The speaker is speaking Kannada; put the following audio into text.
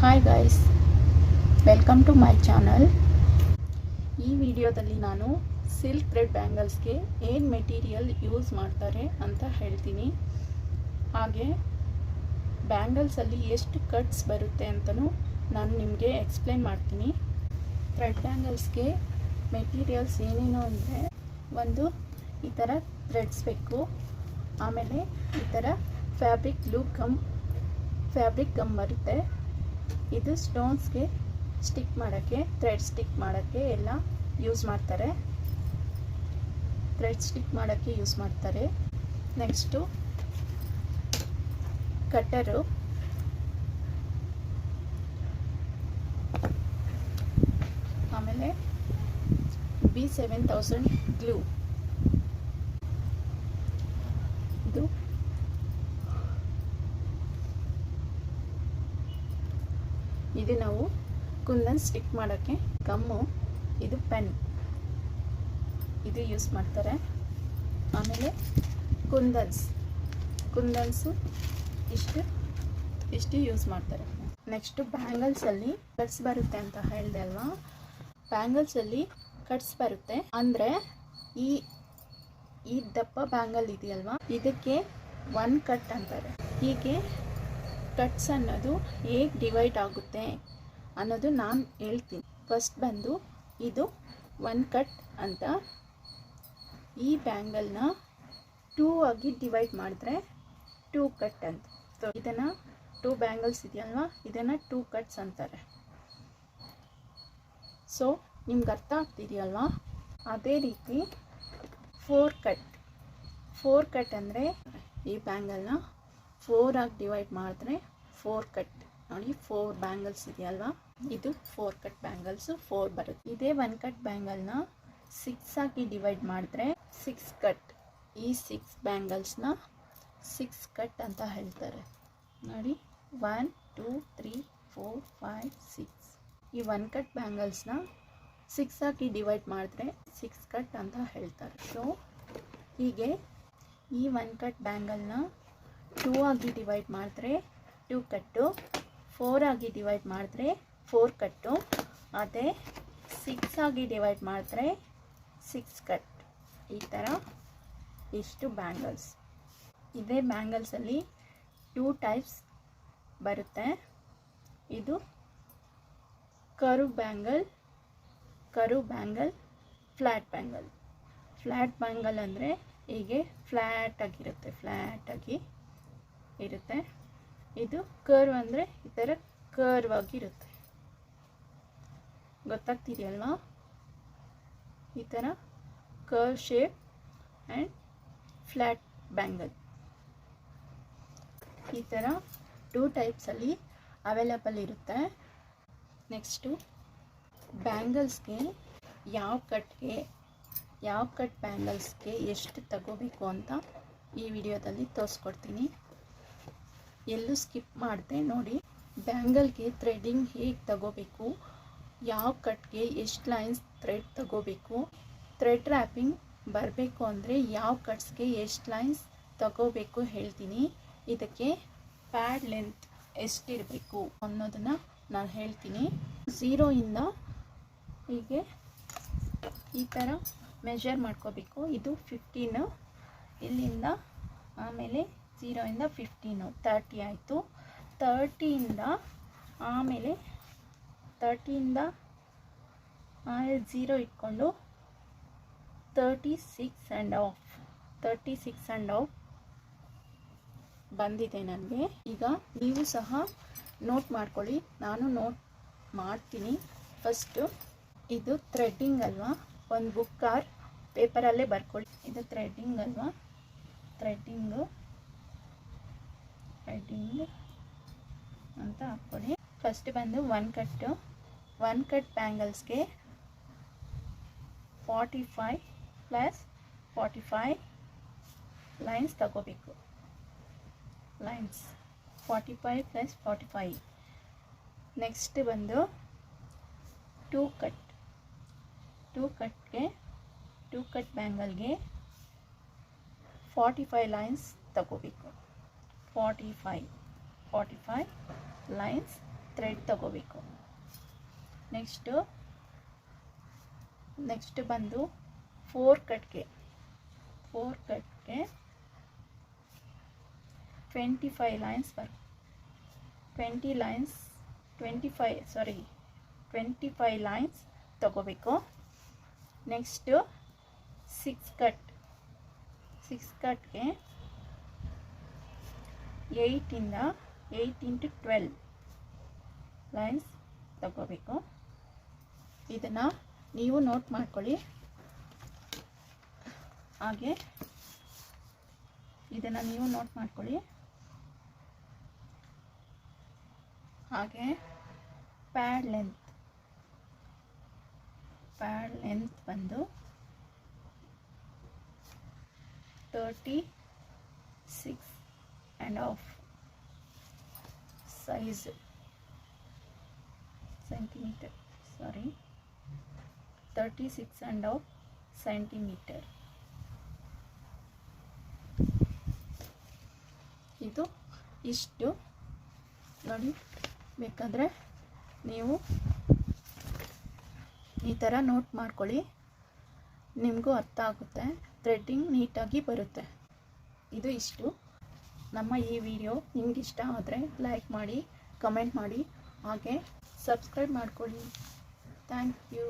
Hi guys, welcome to my channel. ಈ ವಿಡಿಯೋದಲ್ಲಿ ನಾನು ಸಿಲ್ಕ್ ಥ್ರೆಡ್ ಬ್ಯಾಂಗಲ್ಸ್ಗೆ ಏನು ಮೆಟೀರಿಯಲ್ ಯೂಸ್ ಮಾಡ್ತಾರೆ ಅಂತ ಹೇಳ್ತೀನಿ. ಹಾಗೆ ಬ್ಯಾಂಗಲ್ಸಲ್ಲಿ ಎಷ್ಟು ಕಟ್ಸ್ ಬರುತ್ತೆ ಅಂತಲೂ ನಾನು ನಿಮಗೆ ಎಕ್ಸ್ಪ್ಲೇನ್ ಮಾಡ್ತೀನಿ. ಥ್ರೆಡ್ ಬ್ಯಾಂಗಲ್ಸ್ಗೆ ಮೆಟೀರಿಯಲ್ಸ್ ಏನೇನು ಅಂದರೆ, ಒಂದು ಈ ಥರ ಥ್ರೆಡ್ಸ್ ಬೇಕು, ಆಮೇಲೆ ಈ ಥರ ಫ್ಯಾಬ್ರಿಕ್ ಗಮ್ ಬರುತ್ತೆ. ಇದು ಸ್ಟೋನ್ಸ್ಗೆ ಸ್ಟಿಕ್ ಮಾಡೋಕ್ಕೆ, ಥ್ರೆಡ್ ಸ್ಟಿಕ್ ಮಾಡೋಕ್ಕೆ ಎಲ್ಲ ಯೂಸ್ ಮಾಡ್ತಾರೆ. ನೆಕ್ಸ್ಟು ಕಟ್ಟರು, ಆಮೇಲೆ B7000 ಗ್ಲೂ. ಇದು ನಾವು ಕುಂದನ್ ಸ್ಟಿಕ್ ಮಾಡೋಕ್ಕೆ ಗಮ್ಮು. ಇದು ಪೆನ್, ಇದು ಯೂಸ್ ಮಾಡ್ತಾರೆ. ಆಮೇಲೆ ಕುಂದನ್ಸು ಇಷ್ಟು ಯೂಸ್ ಮಾಡ್ತಾರೆ. ನೆಕ್ಸ್ಟು ಬ್ಯಾಂಗಲ್ಸಲ್ಲಿ ಕಟ್ಸ್ ಬರುತ್ತೆ ಅಂತ ಹೇಳಿದೆ ಅಲ್ವಾ. ಬ್ಯಾಂಗಲ್ಸಲ್ಲಿ ಕಟ್ಸ್ ಬರುತ್ತೆ ಅಂದರೆ ಈ ದಪ್ಪ ಬ್ಯಾಂಗಲ್ ಇದೆಯಲ್ವಾ, ಇದಕ್ಕೆ 1 ಕಟ್ ಅಂತಾರೆ. ಹೀಗೆ ಕಟ್ಸ್ ಅನ್ನೋದು ಹೇಗೆ ಡಿವೈಡ್ ಆಗುತ್ತೆ ಅನ್ನೋದು ನಾನು ಹೇಳ್ತೀನಿ. ಫಸ್ಟ್ ಬಂದು ಇದು 1 ಕಟ್ ಅಂತ. ಈ ಬ್ಯಾಂಗಲ್ನ 2 ಆಗಿ ಡಿವೈಡ್ ಮಾಡಿದ್ರೆ 2 ಕಟ್ ಅಂತ. ಸೊ ಇದನ್ನು 2 ಬ್ಯಾಂಗಲ್ಸ್ ಇದೆಯಲ್ವಾ, ಇದನ್ನು 2 ಕಟ್ಸ್ ಅಂತಾರೆ. ಸೊ ನಿಮ್ಗೆ ಅರ್ಥ ಆಗ್ತಿದೆಯಲ್ವಾ. ಅದೇ ರೀತಿ 4 ಕಟ್ ಅಂದರೆ ಈ ಬ್ಯಾಂಗಲ್ನ 4 ಆಗಿ ಡಿವೈಡ್ ಮಾಡಿದ್ರೆ 4 ಕಟ್. ನೋಡಿ, 4 ಬ್ಯಾಂಗಲ್ಸ್ ಇದೆಯಲ್ವಾ, ಇದು 4 ಕಟ್ ಬ್ಯಾಂಗಲ್ಸು 4 ಬರುತ್ತೆ. ಇದೇ 1 ಕಟ್ ಬ್ಯಾಂಗಲ್ನ 6 ಆಗಿ ಡಿವೈಡ್ ಮಾಡಿದ್ರೆ 6 ಕಟ್. ಈ 6 ಬ್ಯಾಂಗಲ್ಸ್ನ 6 ಕಟ್ ಅಂತ ಹೇಳ್ತಾರೆ. ನೋಡಿ, 1 2 3 4 5 6. ಈ 1 ಕಟ್ ಬ್ಯಾಂಗಲ್ಸ್ನ 6 ಆಗಿ ಡಿವೈಡ್ ಮಾಡಿದ್ರೆ 6 ಕಟ್ ಅಂತ ಹೇಳ್ತಾರೆ. ಸೊ ಹೀಗೆ ಈ 1 ಕಟ್ ಬ್ಯಾಂಗಲ್ನ 2 ಆಗಿ ಡಿವೈಡ್ ಮಾಡಿದ್ರೆ 2 ಕಟ್ಟು, 4 ಆಗಿ ಡಿವೈಡ್ ಮಾಡಿದ್ರೆ 4 ಕಟ್ಟು, ಅದೇ 6 ಆಗಿ ಡಿವೈಡ್ ಮಾಡಿದ್ರೆ 6 ಕಟ್. ಈ ಥರ ಇಷ್ಟು ಬ್ಯಾಂಗಲ್ಸ್. ಇದೇ ಬ್ಯಾಂಗಲ್ಸಲ್ಲಿ 2 ಟೈಪ್ಸ್ ಬರುತ್ತೆ. ಇದು ಕರ್ವ್ ಬ್ಯಾಂಗಲ್, ಫ್ಲ್ಯಾಟ್ ಬ್ಯಾಂಗಲ್ ಅಂದರೆ ಹೀಗೆ ಫ್ಲ್ಯಾಟಾಗಿ ಇರುತ್ತೆ. ಇದು ಕರ್ವ್ ಅಂದರೆ ಈ ಥರ ಕರ್ವ್ ಆಗಿರುತ್ತೆ. ಗೊತ್ತಾಗ್ತಿದೆಯಲ್ವಾ, ಈ ಥರ curve shape and flat bangle. ಈ ಥರ 2 ಟೈಪ್ಸಲ್ಲಿ ಅವೈಲಬಲ್ ಇರುತ್ತೆ. ನೆಕ್ಸ್ಟು ಬ್ಯಾಂಗಲ್ಸ್ಗೆ ಯಾವ ಕಟ್ ಬ್ಯಾಂಗಲ್ಸ್ಗೆ ಎಷ್ಟು ತಗೋಬೇಕು ಅಂತ ಈ ವಿಡಿಯೋದಲ್ಲಿ ತೋರಿಸ್ಕೊಡ್ತೀನಿ. ಎಲ್ಲೂ ಸ್ಕಿಪ್ ಮಾಡಿದೆ ನೋಡಿ. ಬ್ಯಾಂಗಲ್ಗೆ ಥ್ರೆಡ್ಡಿಂಗ್ ಹೇಗೆ ತಗೋಬೇಕು, ಯಾವ ಕಟ್ಗೆ ಎಷ್ಟು ಲೈನ್ಸ್ ಥ್ರೆಡ್ ತಗೋಬೇಕು, ಥ್ರೆಡ್ ರ್ಯಾಪಿಂಗ್ ಬರಬೇಕು ಅಂದರೆ ಯಾವ ಕಟ್ಸ್ಗೆ ಎಷ್ಟು ಲೈನ್ಸ್ ತಗೋಬೇಕು ಹೇಳ್ತೀನಿ. ಇದಕ್ಕೆ ಪ್ಯಾಡ್ ಲೆಂತ್ ಎಷ್ಟಿರಬೇಕು ಅನ್ನೋದನ್ನು ನಾನು ಹೇಳ್ತೀನಿ. 0 ಇಂದ ಹೀಗೆ ಈ ಥರ ಮೆಷರ್ ಮಾಡ್ಕೋಬೇಕು. ಇದು 15, ಇಲ್ಲಿಂದ ಆಮೇಲೆ 0 ಇಂದ 15 30 ಆಯಿತು. 30 ಇಂದ ಆಮೇಲೆ 0 ಇಟ್ಕೊಂಡು 36 ಆ್ಯಂಡ್ ಹಾಫ್ ಬಂದಿದೆ ನನಗೆ. ಈಗ ನೀವು ಸಹ ನೋಟ್ ಮಾಡ್ಕೊಳ್ಳಿ, ನಾನು ನೋಟ್ ಮಾಡ್ತೀನಿ. ಫಸ್ಟು ಇದು ಥ್ರೆಡ್ಡಿಂಗ್ ಅಲ್ವಾ, ಒಂದು ಬುಕ್ ಆರ್ ಪೇಪರಲ್ಲೇ ಬರ್ಕೊಳ್ಳಿ. ಇದು ಥ್ರೆಡ್ಡಿಂಗ್ ಅಲ್ವಾ, ಥ್ರೆಡ್ಡಿಂಗ್ ಅಂತ ಹಾಕ್ಕೊಳ್ಳಿ. ಫಸ್ಟ್ ಬಂದು 1 ಕಟ್ ಬ್ಯಾಂಗಲ್ಸ್ಗೆ 45 + 45 ಲೈನ್ಸ್ ತಗೋಬೇಕು. 45 + 45. ನೆಕ್ಸ್ಟ್ ಬಂದು 2 ಕಟ್ ಬ್ಯಾಂಗಲ್ಗೆ 45 ಲೈನ್ಸ್ ತಗೋಬೇಕು. 45 ಲೈನ್ಸ್ ಥ್ರೆಡ್ ತಗೋಬೇಕು. ನೆಕ್ಸ್ಟ್ ಬಂದು 4 ಕಟ್ಗೆ 25 ಲೈನ್ಸ್ 25 ಲೈನ್ಸ್ ತಗೋಬೇಕು. ನೆಕ್ಸ್ಟ್ 6 ಕಟ್ಗೆ 8 into 12 ಲೈನ್ಸ್ ತಗೋಬೇಕು. ಇದನ್ನು ನೀವು ನೋಟ್ ಮಾಡ್ಕೊಳ್ಳಿ. ಹಾಗೆ ಪ್ಯಾಡ್ ಲೆಂತ್ ಬಂದು 36.5 ಸೈಜ್ ಸೆಂಟಿಮೀಟರ್ 36.5 ಸೆಂಟಿಮೀಟರ್. ಇದು ಇಷ್ಟು ನೋಡಿ. ಬೇಕಾದರೆ ನೀವು ಈ ಥರ ನೋಟ್ ಮಾಡ್ಕೊಳ್ಳಿ, ನಿಮಗೂ ಅರ್ಥ ಆಗುತ್ತೆ, ಥ್ರೆಡ್ಡಿಂಗ್ ನೀಟಾಗಿ ಬರುತ್ತೆ. ಇದು ಇಷ್ಟು. ನಮ್ಮ ಈ ವಿಡಿಯೋ ನಿಮ್ಗೆ ಇಷ್ಟ ಆದರೆ ಲೈಕ್ ಮಾಡಿ, ಕಮೆಂಟ್ ಮಾಡಿ, ಹಾಗೆ ಸಬ್ಸ್ಕ್ರೈಬ್ ಮಾಡ್ಕೊಳ್ಳಿ. Thank you.